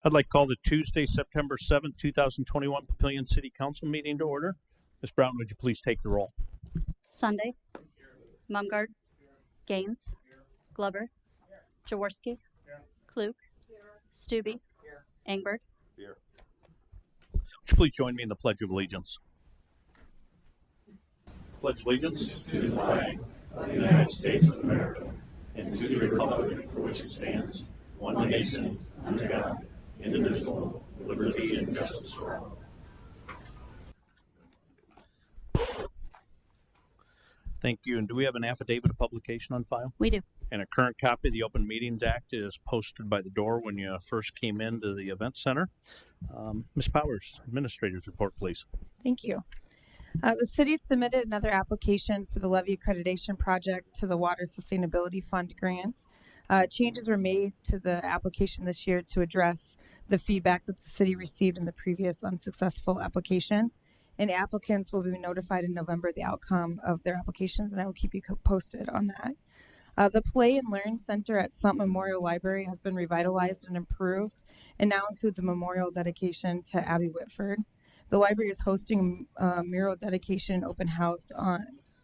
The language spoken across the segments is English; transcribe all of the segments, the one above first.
I'd like to call the Tuesday, September 7th, 2021 Papillion City Council meeting to order. Ms. Brown, would you please take the roll? Sunday, Mumgard, Gaines, Glover, Jaworski, Klug, Stubbe, Engberg. Would you please join me in the Pledge of Allegiance? Pledge allegiance to the flag of the United States of America and to the republic for which it stands, one nation, under God, indivisible, with liberty and justice for all. Thank you. And do we have an affidavit of publication on file? We do. And a current copy of the Open Meetings Act is posted by the door when you first came into the event center. Ms. Powers, Administrator's report, please. Thank you. The city submitted another application for the levy accreditation project to the Water Sustainability Fund grant. Changes were made to the application this year to address the feedback that the city received in the previous unsuccessful application. And applicants will be notified in November the outcome of their applications, and I will keep you posted on that. The Play and Learn Center at Sump Memorial Library has been revitalized and improved, and now includes a memorial dedication to Abby Whitford. The library is hosting a mural dedication open house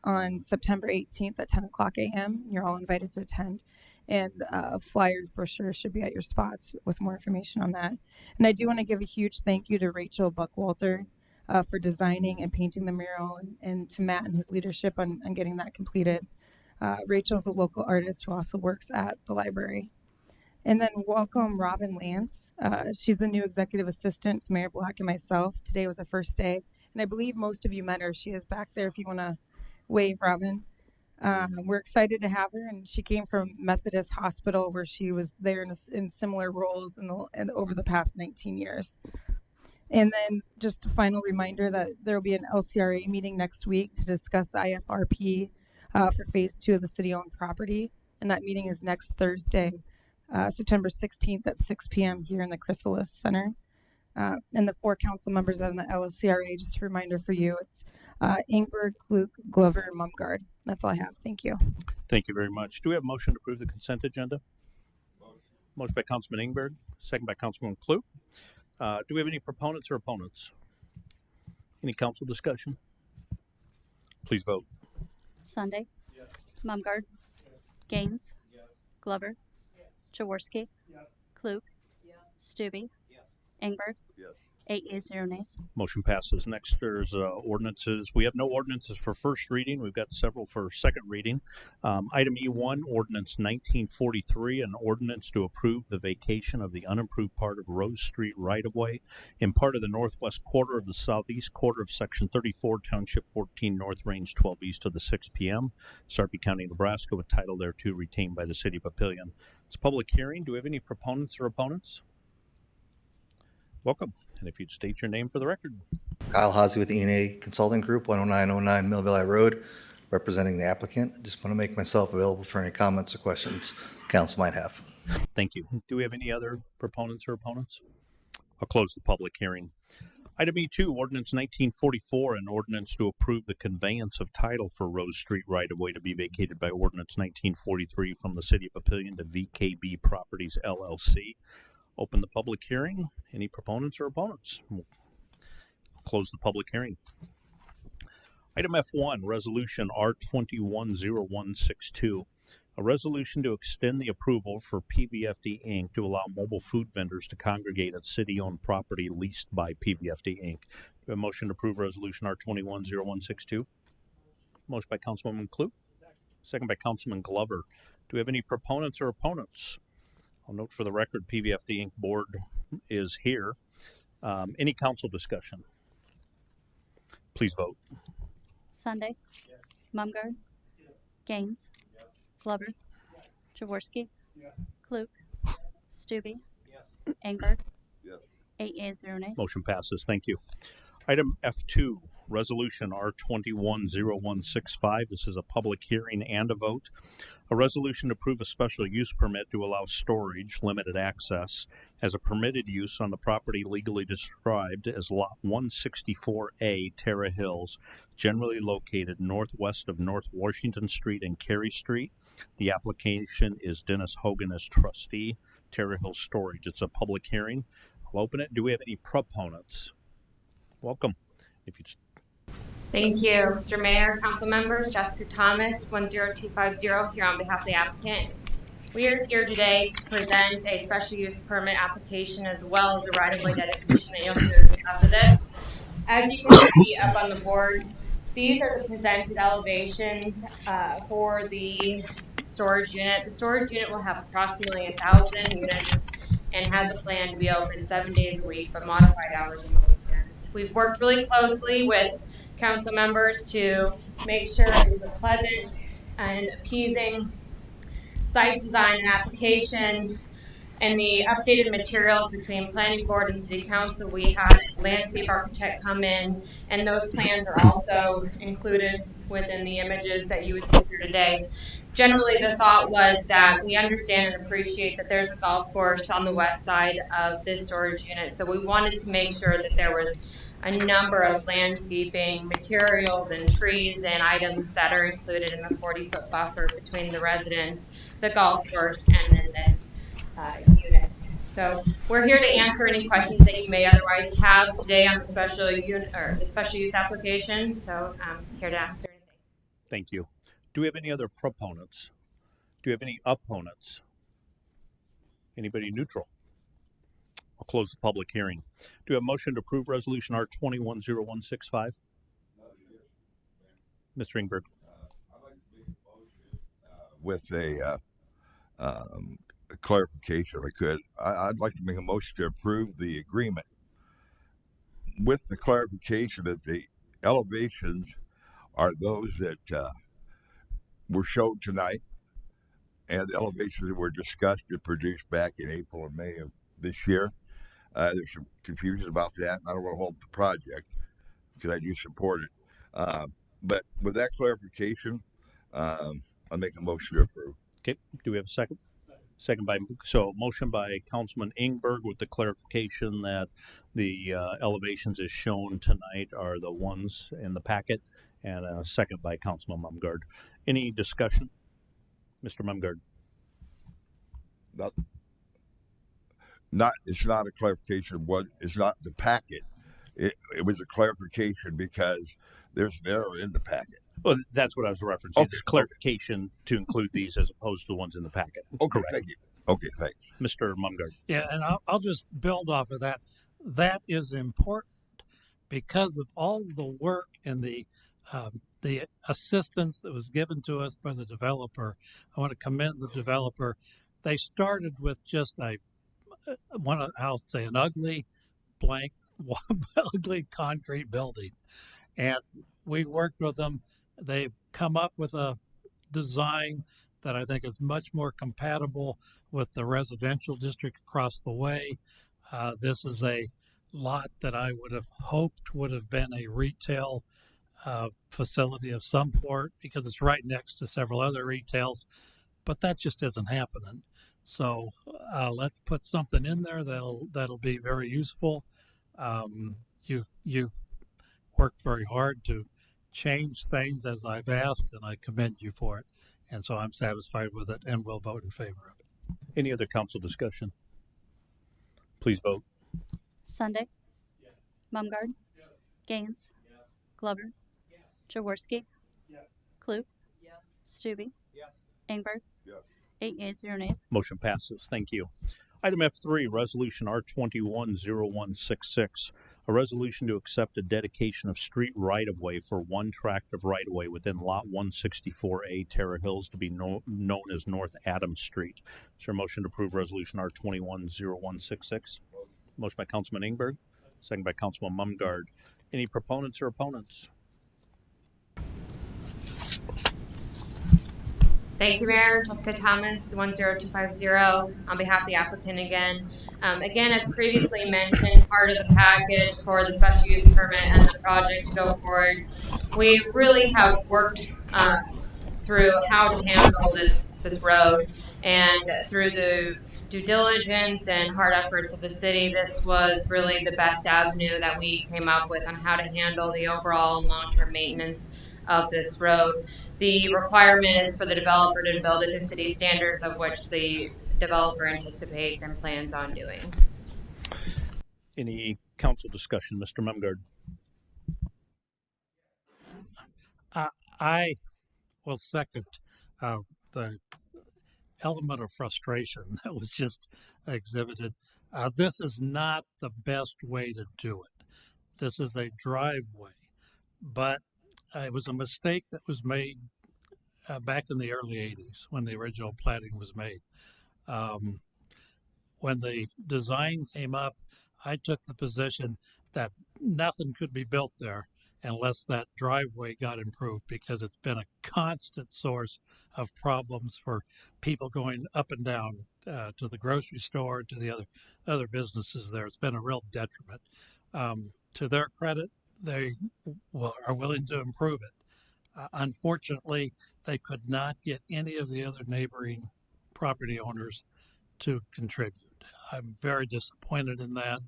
on September 18th at 10 o'clock a.m. You're all invited to attend, and flyers, brochures should be at your spots with more information on that. And I do want to give a huge thank you to Rachel Buckwalter for designing and painting the mural, and to Matt and his leadership on getting that completed. Rachel's a local artist who also works at the library. And then welcome Robin Lance. She's the new executive assistant to Mayor Black and myself. Today was her first day, and I believe most of you met her. She is back there if you want to wave, Robin. We're excited to have her, and she came from Methodist Hospital, where she was there in similar roles over the past 19 years. And then just a final reminder that there will be an LCRA meeting next week to discuss IFRP for phase 2 of the city-owned property. And that meeting is next Thursday, September 16th at 6 p.m. here in the Chrysalis Center. And the 4 council members on the LCRA, just a reminder for you, it's Engberg, Klug, Glover, and Mumgard. That's all I have. Thank you. Thank you very much. Do we have a motion to approve the consent agenda? Motion by Councilman Engberg, second by Councilman Klug. Do we have any proponents or opponents? Any council discussion? Please vote. Sunday, Yes. Mumgard, Gaines, Yes. Glover, Jaworski, Yes. Klug, Stubbe, Engberg. Yes. 8 yeas, 0 nays. Motion passes. Next, there's ordinances. We have no ordinances for first reading. We've got several for second reading. Item E1, Ordinance 1943, an ordinance to approve the vacation of the unimproved part of Rose Street right-of-way in part of the northwest quarter of the southeast quarter of Section 34, Township 14, North Range 12 east of the 6 p.m., Sarpy County, Nebraska, with title thereto retained by the City of Papillion. It's a public hearing. Do we have any proponents or opponents? Welcome, and if you'd state your name for the record. Kyle Hazy with E&A Consulting Group, 10909 Millville Road, representing the applicant. I just want to make myself available for any comments or questions council might have. Thank you. Do we have any other proponents or opponents? I'll close the public hearing. Item E2, Ordinance 1944, an ordinance to approve the conveyance of title for Rose Street right-of-way to be vacated by Ordinance 1943 from the City of Papillion to VKB Properties, LLC. Open the public hearing. Any proponents or opponents? We'll close the public hearing. Item F1, Resolution R210162, a resolution to extend the approval for PVFD Inc. to allow mobile food vendors to congregate at city-owned property leased by PVFD Inc. Do we have a motion to approve Resolution R210162? Motion by Councilwoman Klug, second by Councilman Glover. Do we have any proponents or opponents? I'll note for the record, PVFD Inc. board is here. Any council discussion? Please vote. Sunday, Yes. Mumgard, Yes. Gaines, Yes. Glover, Jaworski, Yes. Klug, Stubbe, Yes. Engberg. Yes. 8 yeas, 0 nays. Motion passes. Thank you. Item F2, Resolution R210165. This is a public hearing and a vote. A resolution to approve a special use permit to allow storage, limited access, as a permitted use on the property legally described as Lot 164A, Terra Hills, generally located northwest of North Washington Street and Cary Street. The application is Dennis Hogan as trustee. Terra Hill Storage. It's a public hearing. I'll open it. Do we have any proponents? Welcome. If you Thank you, Mr. Mayor, council members. Jessica Thomas, 10250 here on behalf of the applicant. We are here today to present a special use permit application as well as a right-of-way dedication that you'll hear after this. As you can see up on the board, these are the presented elevations for the storage unit. The storage unit will have approximately 1,000 units and has a plan to be open 7 days a week, but modified hours on the weekends. We've worked really closely with council members to make sure it is a pleasant and appeasing site design and application. And the updated materials between planning board and city council, we had a landscape architect come in, and those plans are also included within the images that you would see here today. Generally, the thought was that we understand and appreciate that there's a golf course on the west side of this storage unit, so we wanted to make sure that there was a number of landscaping materials and trees and items that are included in the 40-foot buffer between the residents, the golf course, and then this unit. So we're here to answer any questions that you may otherwise have today on the special unit or the special use application. So I'm here to answer anything. Thank you. Do we have any other proponents? Do we have any opponents? Anybody neutral? I'll close the public hearing. Do we have a motion to approve resolution R210165? Mr. Ingberg. I'd like to make a motion with a clarification, if I could. I'd like to make a motion to approve the agreement with the clarification that the elevations are those that were shown tonight, and the elevations that were discussed and produced back in April and May of this year. There's some confusion about that, and I don't want to hold the project because I do support it. But with that clarification, I'll make a motion to approve. Okay. Do we have a second? Second by, so motion by Councilman Ingberg with the clarification that the elevations as shown tonight are the ones in the packet, and a second by Councilman Mumgard. Any discussion? Mr. Mumgard. It's not a clarification. It's not the packet. It was a clarification because there's an error in the packet. Well, that's what I was referencing. Okay, It's clarification to include these as opposed to the ones in the packet. Okay, Correct. thank you. Okay, thanks. Mr. Mumgard. Yeah, and I'll just build off of that. That is important because of all the work and the assistance that was given to us by the developer. I want to commend the developer. They started with just an ugly blank, ugly concrete building, and we worked with them. They've come up with a design that I think is much more compatible with the residential district across the way. This is a lot that I would have hoped would have been a retail facility of some sort because it's right next to several other retails, but that just isn't happening. So let's put something in there that'll be very useful. You've worked very hard to change things as I've asked, and I commend you for it. And so I'm satisfied with it and will vote in favor of it. Any other council discussion? Please vote. Sunday. Yes. Mumgard. Yes. Gaines. Yes. Glover. Yes. Jaworski. Yes. Klug. Yes. Stube. Yes. Ingberg. Yes. 8 yeas, 0 nays. Motion passes. Thank you. Item F3, Resolution R210166, a resolution to accept a dedication of street right-of-way for one tract of right-of-way within Lot 164A, Terra Hills, to be known as North Adams Street. Is there a motion to approve Resolution R210166? Motion by Councilman Ingberg, second by Councilman Mumgard. Any proponents or opponents? Thank you, Mayor. Jessica Thomas, 10250 on behalf of the applicant again. Again, as previously mentioned, part of the package for the special use permit and the project to go forward, we really have worked through how to handle this road, and through the due diligence and hard efforts of the city, this was really the best avenue that we came up with on how to handle the overall and long-term maintenance of this road. The requirement is for the developer to build it to city standards, of which the developer anticipates and plans on doing. Any council discussion, Mr. Mumgard? I will second the element of frustration that was just exhibited. This is not the best way to do it. This is a driveway, but it was a mistake that was made back in the early 80s when the original planning was made. When the design came up, I took the position that nothing could be built there unless that driveway got improved, because it's been a constant source of problems for people going up and down to the grocery store, to the other businesses there. It's been a real detriment. To their credit, they are willing to improve it. Unfortunately, they could not get any of the other neighboring property owners to contribute. I'm very disappointed in that,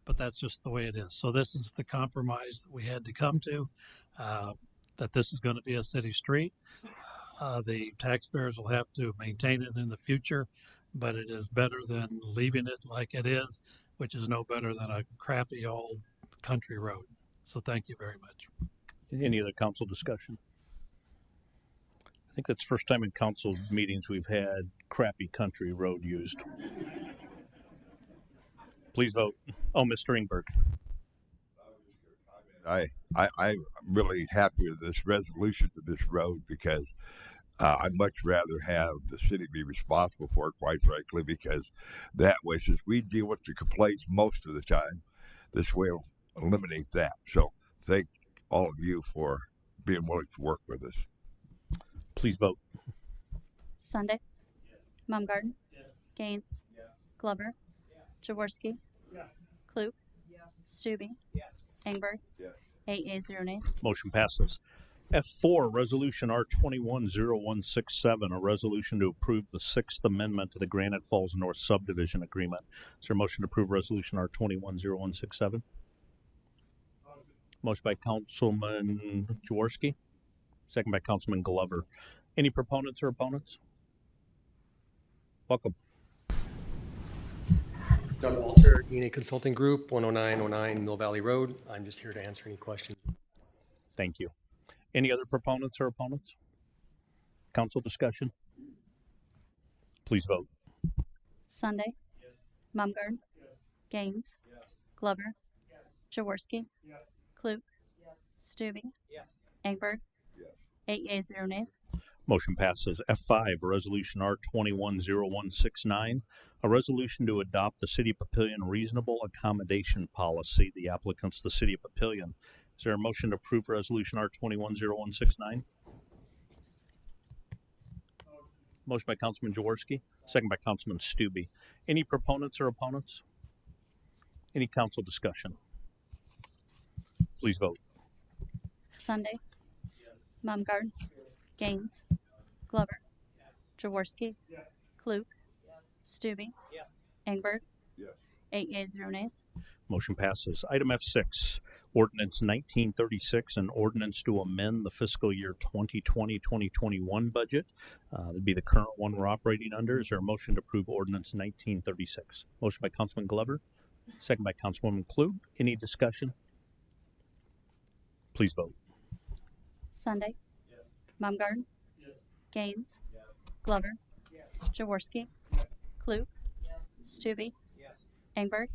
but that's just the way it is. So this is the compromise that we had to come to, that this is going to be a city street. The taxpayers will have to maintain it in the future, but it is better than leaving it like it is, which is no better than a crappy old country road. So thank you very much. Any other council discussion? I think that's the first time in council meetings we've had crappy country road used. Please vote. Oh, Mr. Ingberg. I'm really happy with this resolution to this road, because I'd much rather have the city be responsible for it, quite frankly, because that way, since we deal with the complaints most of the time, this way will eliminate that. So thank all of you for being willing to work with us. Please vote. Sunday, Mumgarden, Gaines, Glover, Jaworski, Klug, Stube, Engberg, 8 yeas, 0 nays. Motion passes. F4, Resolution R210167, a resolution to approve the Sixth Amendment to the Granite Falls North Subdivision Agreement. Is there a motion to approve Resolution R210167? Motion by Councilman Jaworski, second by Councilman Glover. Any proponents or opponents? Welcome. Doug Walter, ENA Consulting Group, 10909 Mill Valley Road. I'm just here to answer any questions. Thank you. Any other proponents or opponents? Council discussion? Please vote. Sunday, Mumgarden, Gaines, Glover, Jaworski, Klug, Stube, Engberg, 8 yeas, 0 nays. Motion passes. F5, Resolution R210169, a resolution to adopt the City of Papillion Reasonable Accommodation Policy. The applicant's the City of Papillion. Is there a motion to approve Resolution R210169? Motion by Councilman Jaworski, second by Councilman Stube. Any proponents or opponents? Any council discussion? Please vote. Sunday, Mumgarden, Gaines, Glover, Jaworski, Klug, Stube, Engberg, 8 yeas, 0 nays. Motion passes. Item F6, Ordinance 1936, an ordinance to amend the fiscal year 2020-2021 budget. That'd be the current one we're operating under. Is there a motion to approve Ordinance 1936? Motion by Councilman Glover, second by Councilwoman Klug. Any discussion? Please vote. Sunday, Mumgarden, Gaines, Glover, Jaworski, Klug, Stube, Engberg,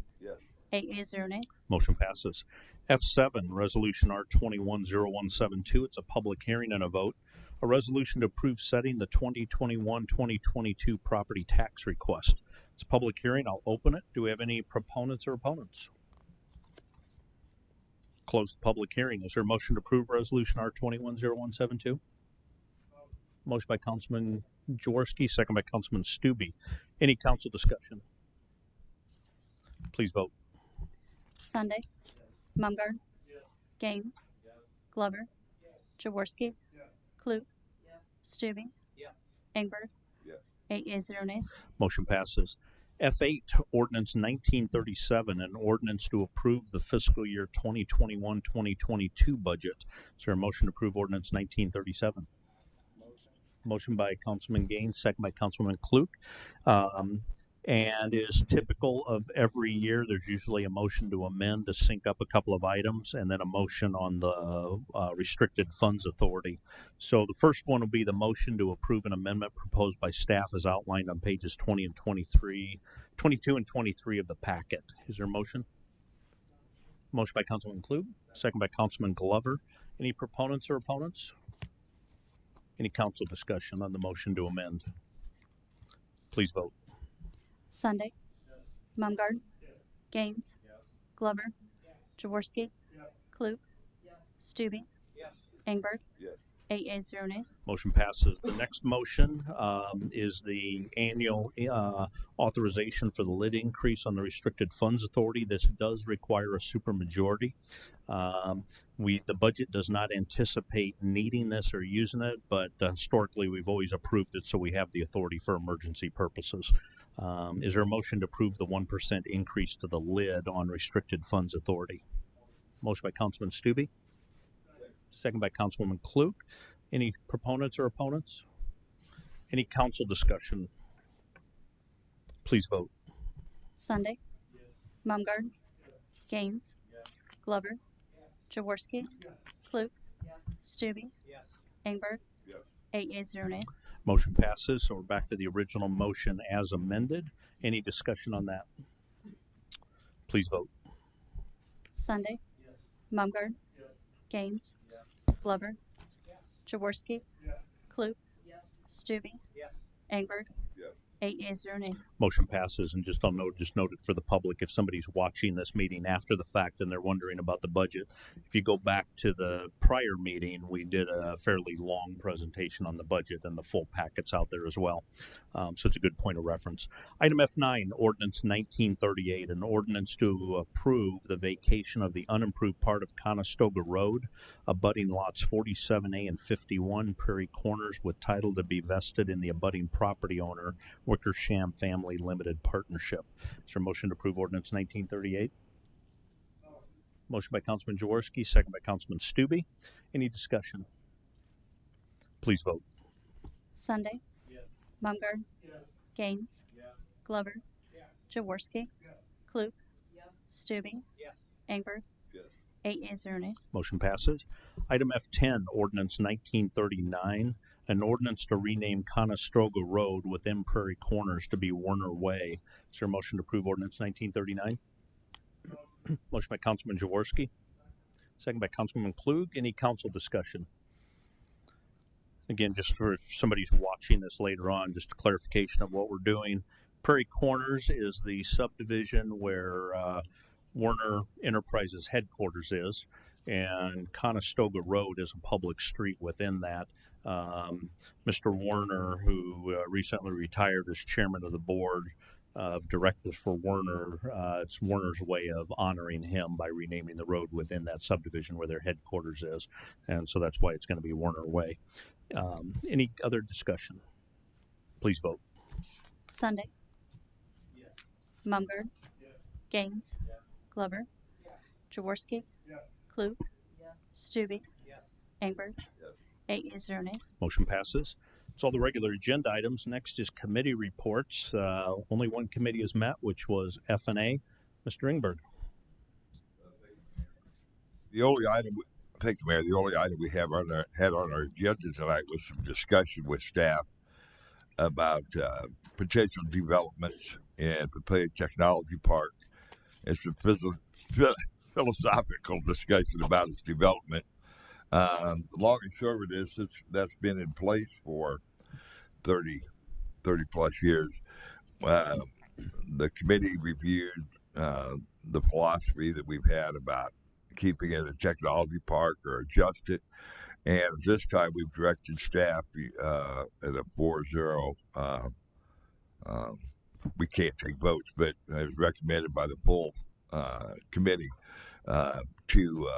8 yeas, 0 nays. Motion passes. F7, Resolution R210172. It's a public hearing and a vote. A resolution to approve setting the 2021-2022 property tax request. It's a public hearing. I'll open it. Do we have any proponents or opponents? Close the public hearing. Is there a motion to approve Resolution R210172? Motion by Councilman Jaworski, second by Councilman Stube. Any council discussion? Please vote. Sunday, Mumgarden, Gaines, Glover, Jaworski, Klug, Stube, Engberg, 8 yeas, 0 nays. Motion passes. F8, Ordinance 1937, an ordinance to approve the fiscal year 2021-2022 budget. Is there a motion to approve Ordinance 1937? Motion by Councilman Gaines, second by Councilman Klug. And is typical of every year, there's usually a motion to amend to sync up a couple of items and then a motion on the restricted funds authority. So the first one will be the motion to approve an amendment proposed by staff as outlined on pages 20 and 22 and 23 of the packet. Is there a motion? Motion by Councilman Klug, second by Councilman Glover. Any proponents or opponents? Any council discussion on the motion to amend? Please vote. Sunday, Mumgarden, Gaines, Glover, Jaworski, Klug, Stube, Engberg, 8 yeas, 0 nays. Motion passes. The next motion is the annual authorization for the lid increase on the restricted funds authority. This does require a supermajority. The budget does not anticipate needing this or using it, but historically we've always approved it, so we have the authority for emergency purposes. Is there a motion to approve the 1% increase to the lid on restricted funds authority? Motion by Councilman Stube, second by Councilwoman Klug. Any proponents or opponents? Any council discussion? Please vote. Sunday, Mumgarden, Gaines, Glover, Jaworski, Klug, Stube, Engberg, 8 yeas, 0 nays. Motion passes, so we're back to the original motion as amended. Any discussion on that? Please vote. Sunday, Mumgarden, Gaines, Glover, Jaworski, Klug, Stube, Engberg, 8 yeas, 0 nays. Motion passes, and just note it for the public, if somebody's watching this meeting after the fact and they're wondering about the budget, if you go back to the prior meeting, we did a fairly long presentation on the budget, and the full packet's out there as well. So it's a good point of reference. Item F9, Ordinance 1938, an ordinance to approve the vacation of the unimproved part of Conestoga Road, abutting lots 47A and 51 Prairie Corners, with title to be vested in the abutting property owner, Wickersham Family Limited Partnership. Is there a motion to approve Ordinance 1938? Motion by Councilman Jaworski, second by Councilman Stube. Any discussion? Please vote. Sunday, Mumgarden, Gaines, Glover, Jaworski, Klug, Stube, Engberg, 8 yeas, 0 nays. Motion passes. Item F10, Ordinance 1939, an ordinance to rename Conestoga Road within Prairie Corners to be Werner Way. Is there a motion to approve Ordinance 1939? Motion by Councilman Jaworski, second by Councilwoman Klug. Any council discussion? Again, just for if somebody's watching this later on, just a clarification of what we're doing. Prairie Corners is the subdivision where Werner Enterprises headquarters is, and Conestoga Road is a public street within that. Mr. Werner, who recently retired as chairman of the board of directors for Werner, it's Werner's way of honoring him by renaming the road within that subdivision where their headquarters is, and so that's why it's going to be Werner Way. Any other discussion? Please vote. Sunday, Mumgarden, Gaines, Glover, Jaworski, Klug, Stube, Engberg, 8 yeas, 0 nays. Motion passes. It's all the regular agenda items. Next is committee reports. Only one committee has met, which was F&A. Mr. Ingberg. Thank you, Mayor. The only item we had on our agenda tonight was some discussion with staff about potential developments in Papillion Technology Park. It's a philosophical discussion about its development. The long and short of it is that's been in place for 30 plus years. The committee reviewed the philosophy that we've had about keeping it a technology park or adjust it. And this time we've directed staff at a 4-0. We can't take votes, but it was recommended by the full committee to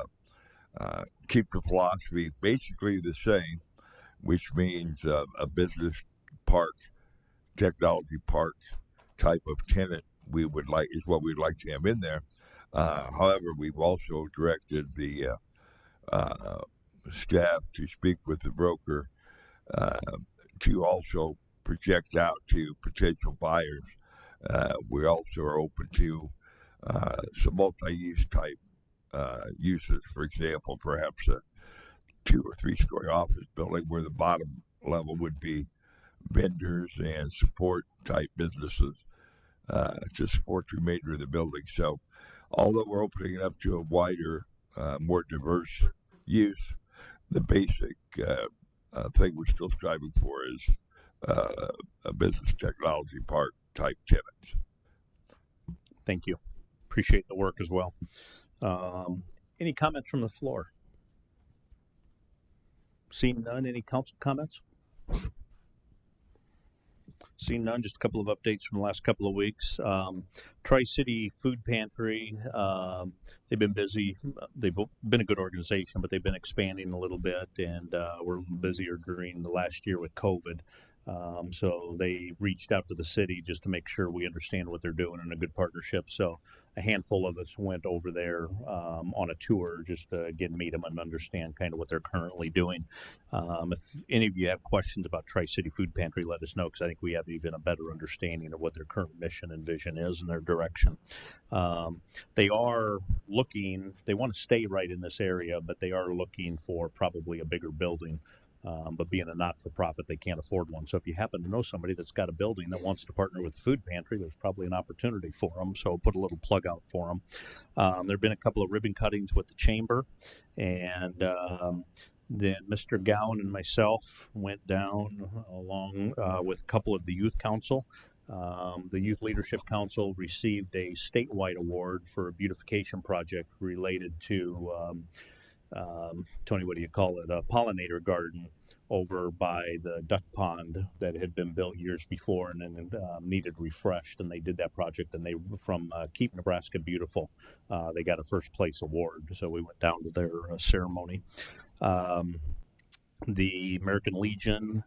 keep the philosophy basically the same, which means a business park, technology park type of tenant is what we'd like to have in there. However, we've also directed the staff to speak with the broker to also project out to potential buyers. We also are open to some multi-use type uses. For example, perhaps a 2 or 3 story office building where the bottom level would be vendors and support type businesses to support the remainder of the building. So, although we're opening it up to a wider, more diverse use, the basic thing we're still striving for is a business technology park type tenants. Thank you. Appreciate the work as well. Any comments from the floor? Seeing none, any council comments? Seeing none, just a couple of updates from the last couple of weeks. Tri-City Food Pantry, they've been busy. They've been a good organization, but they've been expanding a little bit, and we're busier during the last year with COVID. So they reached out to the city just to make sure we understand what they're doing in a good partnership. So a handful of us went over there on a tour just to again meet them and understand kind of what they're currently doing. If any of you have questions about Tri-City Food Pantry, let us know, because I think we have even a better understanding of what their current mission and vision is and their direction. They are looking, they want to stay right in this area, but they are looking for probably a bigger building. But being a not-for-profit, they can't afford one. So if you happen to know somebody that's got a building that wants to partner with the food pantry, there's probably an opportunity for them. So put a little plug out for them. There have been a couple of ribbon cuttings with the chamber, and then Mr. Gowan and myself went down along with a couple of the youth council. The Youth Leadership Council received a statewide award for a beautification project related to Tony, what do you call it? A pollinator garden over by the duck pond that had been built years before and then needed refreshed. And they did that project, and they, from Keep Nebraska Beautiful, they got a first place award. So we went down to their ceremony. The American Legion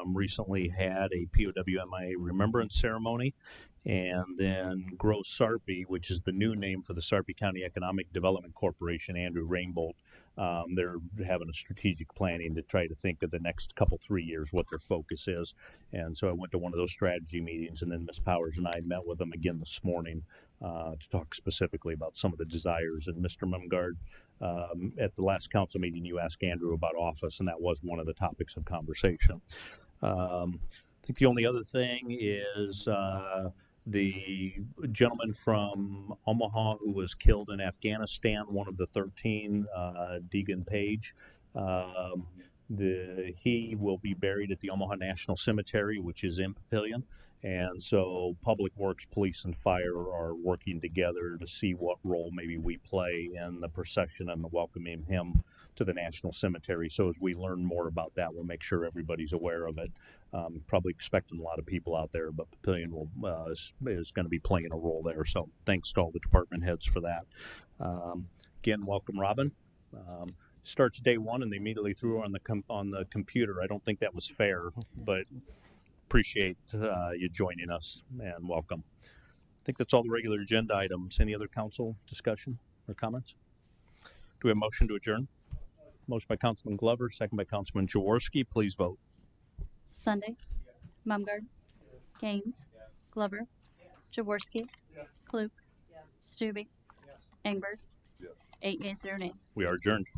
recently had a POWMIA remembrance ceremony, and then Grow Sarpy, which is the new name for the Sarpy County Economic Development Corporation, Andrew Rainbolt, they're having a strategic planning to try to think of the next 3 years what their focus is. And so I went to one of those strategy meetings, and then Ms. Powers and I met with them again this morning to talk specifically about some of the desires. And Mr. Mumgard, at the last council meeting, you asked Andrew about office, and that was one of the topics of conversation. I think the only other thing is the gentleman from Omaha who was killed in Afghanistan, one of the 13, Deegan Page. He will be buried at the Omaha National Cemetery, which is in Papillion. And so Public Works, Police, and Fire are working together to see what role maybe we play in the procession and the welcoming him to the National Cemetery. So as we learn more about that, we'll make sure everybody's aware of it. Probably expecting a lot of people out there, but Papillion is going to be playing a role there. So thanks to all the department heads for that. Again, welcome, Robin. Starts day one, and they immediately threw her on the computer. I don't think that was fair, but appreciate you joining us, and welcome. I think that's all the regular agenda items. Any other council discussion or comments? Do we have a motion to adjourn? Motion by Councilman Glover, second by Councilman Jaworski. Please vote. Sunday, Mumgard, Gaines, Glover, Jaworski, Klug, Stube, Engberg, 8 yeas, 0 nays. We are adjourned.